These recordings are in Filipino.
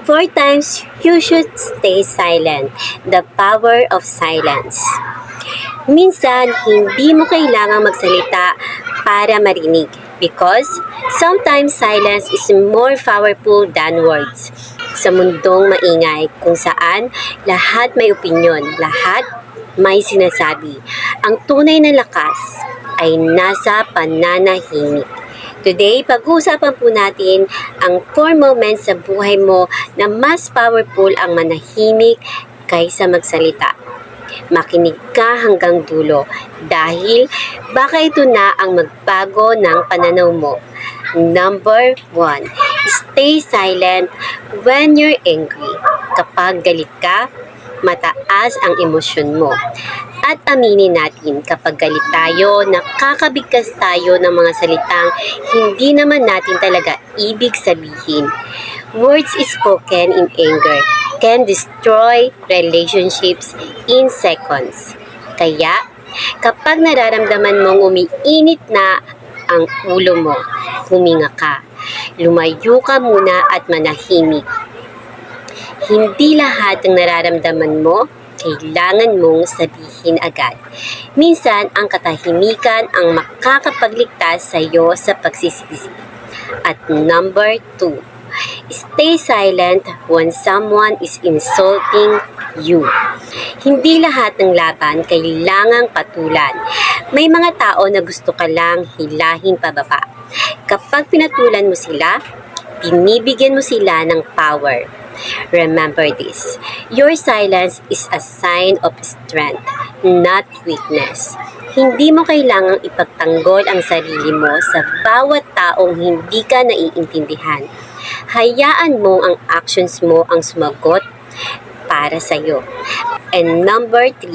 4 times you should stay silent. The power of silence. Minsan, hindi mo kailangang magsalita para marinig because sometimes silence is more powerful than words. Sa mundong maingay kung saan lahat may opinyon, lahat may sinasabi, ang tunay na lakas ay nasa pananahimik. Today, pag-uusapan po natin ang 4 moments sa buhay mo na mas powerful ang manahimik kaysa magsalita. Makinig ka hanggang dulo dahil baka ito na ang magbago ng pananaw mo. Number 1. Stay silent when you're angry. Kapag galit ka, mataas ang emosyon mo. At aminin natin, kapag galit tayo, nakakabigkas tayo ng mga salitang hindi naman natin talaga ibig sabihin. Words spoken in anger can destroy relationships in seconds. Kaya, kapag nararamdaman mong umiinit na ang ulo mo, huminga ka. Lumayo ka muna at manahimik. Hindi lahat ng nararamdaman mo kailangan mong sabihin agad. Minsan, ang katahimikan ang makakapagligtas sa iyo sa pagsisisi. At number 2, stay silent when someone is insulting you. Hindi lahat ng laban kailangang patulan. May mga tao na gusto ka lang hilahin pababa. Kapag pinatulan mo sila, binibigyan mo sila ng power. Remember this, your silence is a sign of strength, not weakness. Hindi mo kailangang ipagtanggol ang sarili mo sa bawat taong hindi ka naiintindihan. Hayaan mo ang actions mo ang sumagot para sa iyo. And number 3,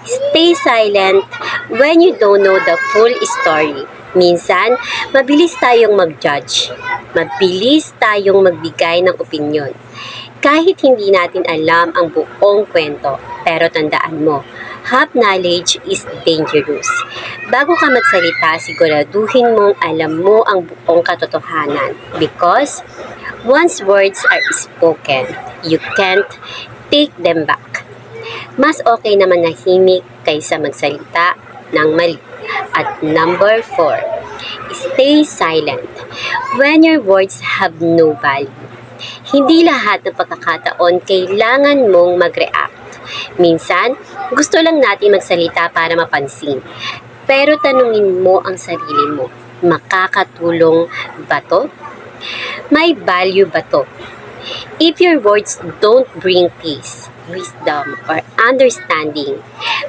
stay silent when you don't know the full story. Minsan, mabilis tayong mag-judge. Mabilis tayong magbigay ng opinyon. Kahit hindi natin alam ang buong kwento, pero tandaan mo, half knowledge is dangerous. Bago ka magsalita, siguraduhin mong alam mo ang buong katotohanan. Because once words are spoken, you can't take them back. Mas okay na manahimik kaysa magsalita ng mali. At number 4, stay silent when your words have no value. Hindi lahat ng pagkakataon kailangan mong mag-react. Minsan, gusto lang natin magsalita para mapansin. Pero tanungin mo ang sarili mo, makakatulong ba to? May value ba to? If your words don't bring peace, wisdom, or understanding,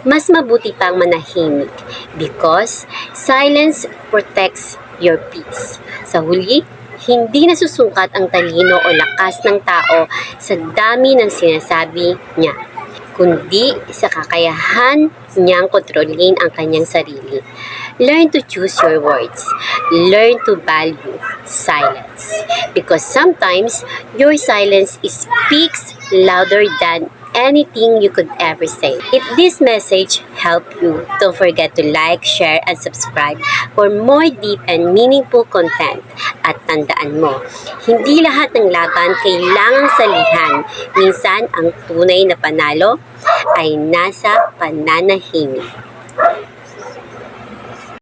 mas mabuti pang manahimik because silence protects your peace. Sa huli, hindi nasusukat ang talino o lakas ng tao sa dami ng sinasabi niya, kundi sa kakayahan niyang kontrolin ang kanyang sarili. Learn to choose your words. Learn to value silence. Because sometimes, your silence speaks louder than anything you could ever say. If this message helped you, don't forget to like, share, and subscribe for more deep and meaningful content. At tandaan mo, hindi lahat ng laban kailangang salihan. Minsan, ang tunay na panalo ay nasa pananahimik.